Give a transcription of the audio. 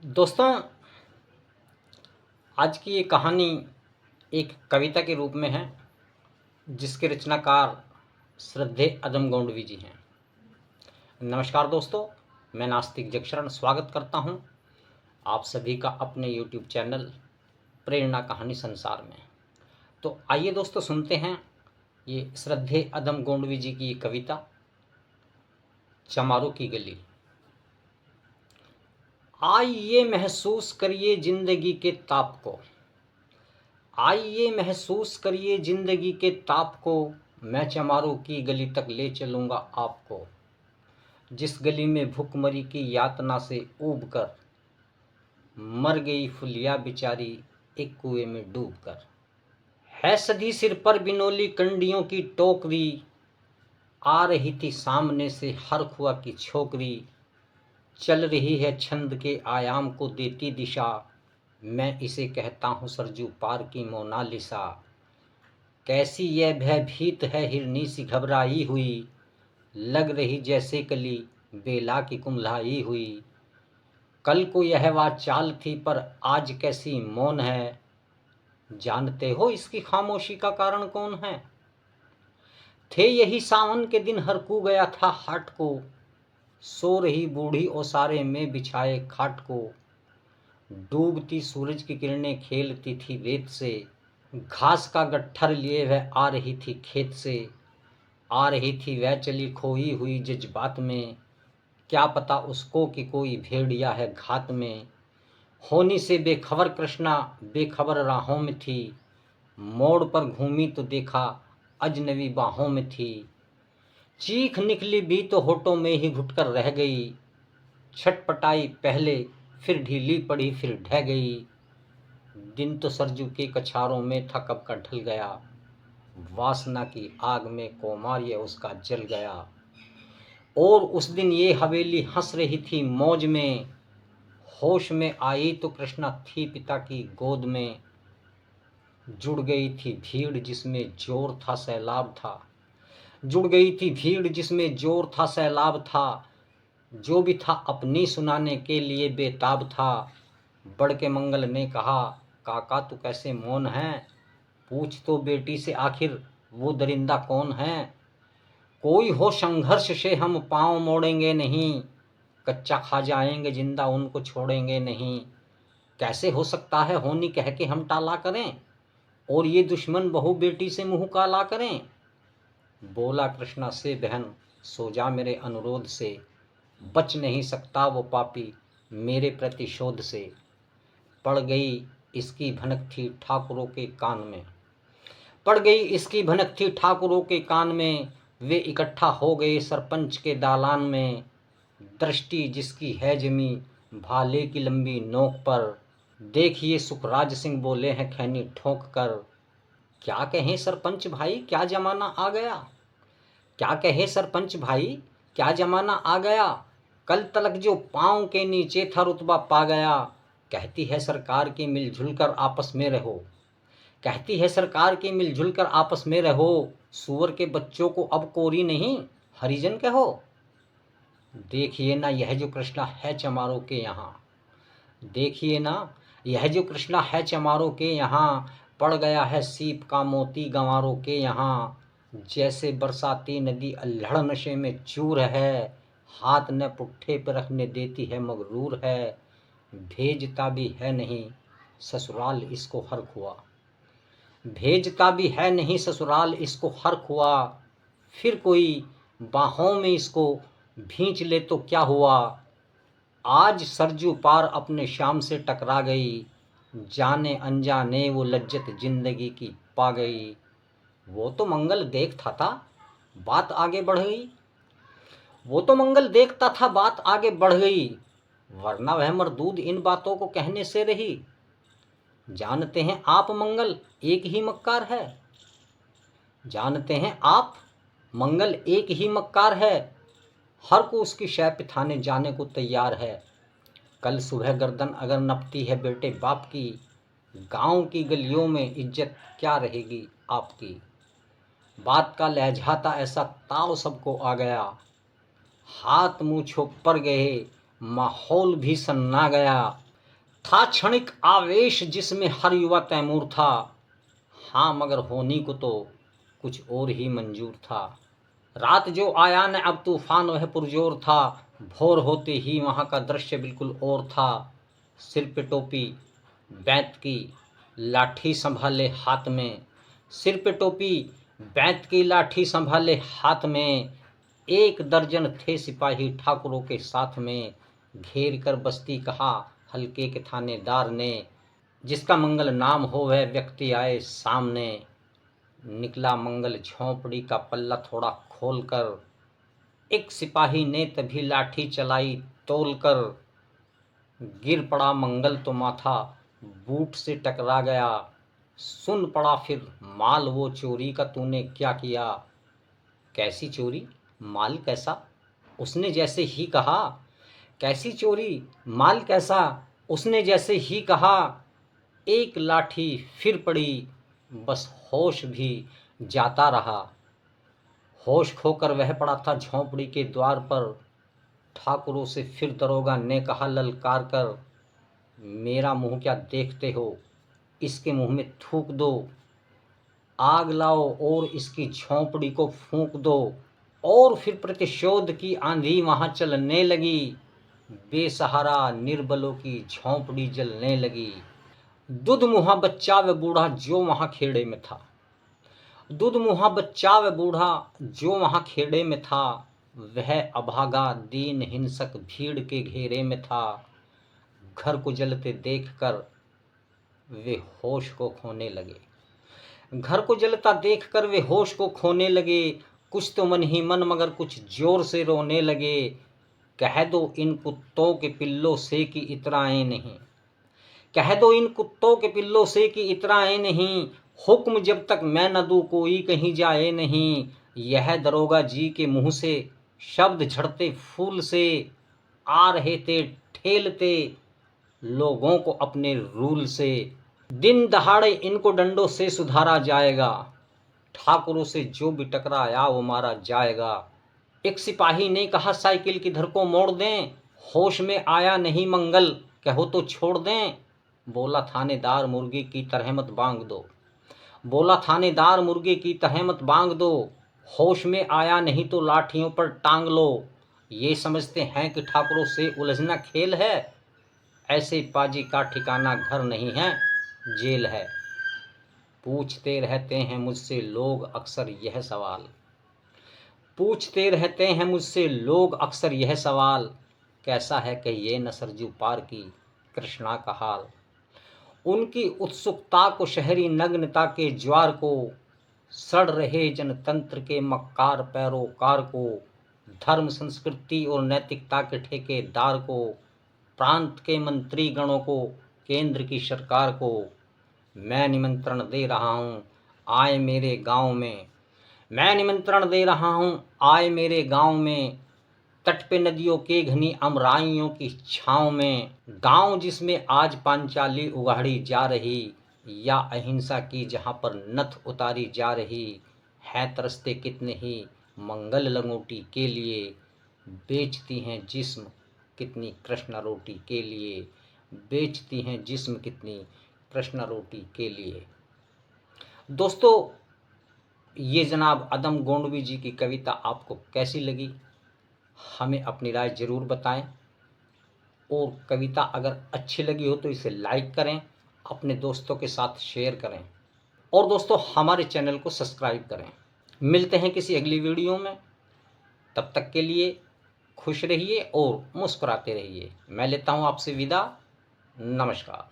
दोस्तों, आज की ये कहानी एक कविता के रूप में है जिसके रचनाकार श्रद्धेय अदम गोंडवी जी हैं। नमस्कार दोस्तों, मैं नास्तिक जगशरण स्वागत करता हूं आप सभी का अपने YouTube चैनल प्रेरणा कहानी संसार में। तो आइए दोस्तों, सुनते हैं ये श्रद्धेय अदम गोंडवी जी की ये कविता चमारों की गली। आइए महसूस करिए जिंदगी के ताप को, आइए महसूस करिए जिंदगी के ताप को, मैं चमारों की गली तक ले चलूँगा आपको। जिस गली में भूखमरी की यातना से ऊब कर मर गई फुलिया बेचारी एक कुएं में डूब कर। है सधी सिर पर बिनोली कंडियों की टोकरी, आ रही थी सामने से हर खुआ की छोकरी। चल रही है छंद के आयाम को देती दिशा, मैं इसे कहता हूँ सरजू पार की मोनालिसा। कैसी यह भयभीत है हिरनी सी घबराई हुई, लग रही जैसे कली बेला की कुम्हलाई हुई। कल को यह चाल थी पर आज कैसी मौन है, जानते हो इसकी खामोशी का कारण कौन है। थे यही सावन के दिन हरकू गया था हाट को, सो रही बूढ़ी ओसारे में बिछाए खाट को। डूबती सूरज की किरणें खेलती थी रेत से, घास का गट्ठर लिए वह आ रही थी खेत से। आ रही थी वह चली खोई हुई जज्बात में, क्या पता उसको कि कोई भेड़िया है घात में। होनी से बेखबर कृष्णा बेखबर राहों में थी, मोड़ पर घूमी तो देखा अजनबी बाहों में थी। चीख निकली भी तो होठों में ही घुटकर रह गई, छटपटाई पहले फिर ढीली पड़ी फिर ढह गई। दिन तो सरजू के कछारों में था कब का ढल गया, वासना की आग में कोमार्य उसका जल गया। और उस दिन ये हवेली हंस रही थी मौज में, होश में आई तो कृष्णा थी पिता की गोद में। जुड़ गई थी भीड़ जिसमें जोर था सैलाब था, जुड़ गई थी भीड़ जिसमें जोर था सैलाब था। जो भी था अपनी सुनाने के लिए बेताब था। बढ़ के मंगल ने कहा, काका तू कैसे मौन है, पूछ तो बेटी से आखिर वो दरिंदा कौन है। कोई हो संघर्ष से हम पाँव मोड़ेंगे नहीं, कच्चा खा जाएंगे जिंदा उनको छोड़ेंगे नहीं। कैसे हो सकता है होनी कह के हम टाला करें, और ये दुश्मन बहू बेटी से मुंह काला करें। बोला कृष्णा से बहन सो जा मेरे अनुरोध से, बच नहीं सकता वो पापी मेरे प्रतिशोध से। पड़ गई इसकी भनक थी ठाकुरों के कान में, पड़ गई इसकी भनक थी ठाकुरों के कान में। वे इकट्ठा हो गए सरपंच के दालान में, दृष्टि जिसकी है जमी भाले की लंबी नोक पर। देखिए सुखराज सिंह बोले हैं खैनी ठोंक कर, क्या कहें सरपंच भाई क्या जमाना आ गया, क्या कहे सरपंच भाई क्या जमाना आ गया। कल तलक जो पाँव के नीचे था रुतबा पा गया। कहती है सरकार की मिलजुल कर आपस में रहो, कहती है सरकार की मिलजुल कर आपस में रहो। सूअर के बच्चों को अब कोरी नहीं हरिजन कहो। देखिए ना यह जो कृष्णा है चमारों के यहाँ, देखिए ना यह जो कृष्णा है चमारों के यहाँ। पड़ गया है सीप का मोती गंवारों के यहाँ। जैसे बरसाती नदी अल्हड़ नशे में चूर है, हाथ न पुट्ठे पर रखने देती है मगरूर है। भेजता भी है नहीं ससुराल इसको हर खुआ, भेजता भी है नहीं ससुराल इसको हर खुआ। फिर कोई बाहों में इसको भींच ले तो क्या हुआ। आज सरजू पार अपने शाम से टकरा गई, जाने अनजाने वो लज्जत जिंदगी की पा गई। वो तो मंगल देखता था बात आगे बढ़ गई, वो तो मंगल देखता था बात आगे बढ़ गई। वरना वह मरदूद इन बातों को कहने से रही। जानते हैं आप मंगल एक ही मक्कार है, जानते हैं आप मंगल एक ही मक्कार है। हर को उसकी शय पिथाने जाने को तैयार है। कल सुबह गर्दन अगर नपती है बेटे बाप की, गांव की गलियों में इज्जत क्या रहेगी आपकी। बात का लहजाता ऐसा ताव सबको आ गया, हाथ मुँह छोप पर गए माहौल भी सन्ना गया। था क्षणिक आवेश जिसमें हर युवा तैमूर था, हाँ मगर होनी को तो कुछ और ही मंजूर था। रात जो आया न अब तूफान वह पुरजोर था, भोर होते ही वहाँ का दृश्य बिल्कुल और था। सिर पे टोपी बैत की लाठी संभाले हाथ में, सिर पे टोपी बैत की लाठी संभाले हाथ में, 1 दर्जन थे सिपाही ठाकुरों के साथ में। घेर कर बस्ती कहा हल्के के थानेदार ने, जिसका मंगल नाम हो वह व्यक्ति आए सामने। निकला मंगल झोंपड़ी का पल्ला थोड़ा खोल कर, एक सिपाही ने तभी लाठी चलाई तोल कर। गिर पड़ा मंगल तो माथा बूट से टकरा गया, सुन पड़ा फिर माल वो चोरी का तूने क्या किया। कैसी चोरी माल कैसा, उसने जैसे ही कहा। कैसी चोरी माल कैसा, उसने जैसे ही कहा। एक लाठी फिर पड़ी, बस होश भी जाता रहा। होश खोकर वह पड़ा था झोंपड़ी के द्वार पर। ठाकुरों से फिर दरोगा ने कहा ललकार कर, मेरा मुंह क्या देखते हो, इसके मुंह में थूक दो। आग लाओ और इसकी झोंपड़ी को फूंक दो। और फिर प्रतिशोध की आंधी वहां चलने लगी, बेसहारा निर्बलों की झोंपड़ी जलने लगी। दुधमुहा बच्चा व बूढ़ा जो वहां खेड़े में था, दुधमुहा बच्चा व बूढ़ा जो वहां खेड़े में था, वह अभागा दीन हिंसक भीड़ के घेरे में था। घर को जलते देखकर वे होश को खोने लगे, घर को जलता देखकर वे होश को खोने लगे। कुछ तो मन ही मन मगर कुछ जोर से रोने लगे। कह दो इन कुत्तों के पिल्लों से कि इतराएं नहीं, कह दो इन कुत्तों के पिल्लों से कि इतराएं नहीं। हुक्म जब तक मैं न दूं कोई कहीं जाए नहीं। यह दरोगा जी के मुंह से शब्द झड़ते फूल से, आ रहे थे ठेलते लोगों को अपने रूल से। दिन दहाड़े इनको डंडों से सुधारा जाएगा, ठाकुरों से जो भी टकराया वो मारा जाएगा। एक सिपाही ने कहा साइकिल किधर को मोड़ दें, होश में आया नहीं मंगल कहो तो छोड़ दें। बोला थानेदार मुर्गी की तरह मत बांग दो, बोला थानेदार मुर्गी की तरह मत बांग दो। होश में आया नहीं तो लाठियों पर टांग लो। ये समझते हैं कि ठाकुरों से उलझना खेल है, ऐसे पाजी का ठिकाना घर नहीं है जेल है। पूछते रहते हैं मुझसे लोग अक्सर यह सवाल, पूछते रहते हैं मुझसे लोग अक्सर यह सवाल, कैसा है कहिए न सरजू पार की कृष्णा का हाल। उनकी उत्सुकता को शहरी नग्नता के ज्वार को, सड़ रहे जनतंत्र के मक्कार पैरोकार को, धर्म संस्कृति और नैतिकता के ठेकेदार को, प्रांत के मंत्री गणों को, केंद्र की सरकार को मैं निमंत्रण दे रहा हूँ आए मेरे गांव में। मैं निमंत्रण दे रहा हूँ आए मेरे गांव में। तट पे नदियों के घनी अमराइयों की छाँव में, गांव जिसमें आज पांचाली उगाड़ी जा रही, या अहिंसा की जहाँ पर नथ उतारी जा रही है। तरसते कितने ही मंगल लंगोटी के लिए, बेचती हैं जिस्म कितनी कृष्ण रोटी के लिए, बेचती हैं जिस्म कितनी कृष्ण रोटी के लिए। दोस्तों, ये जनाब अदम गोंडवी जी की कविता आपको कैसी लगी हमें अपनी राय ज़रूर बताएं। और कविता अगर अच्छी लगी हो तो इसे लाइक करें, अपने दोस्तों के साथ शेयर करें और दोस्तों हमारे चैनल को सब्सक्राइब करें। मिलते हैं किसी अगली वीडियो में, तब तक के लिए खुश रहिए और मुस्कुराते रहिए। मैं लेता हूँ आपसे विदा। नमस्कार।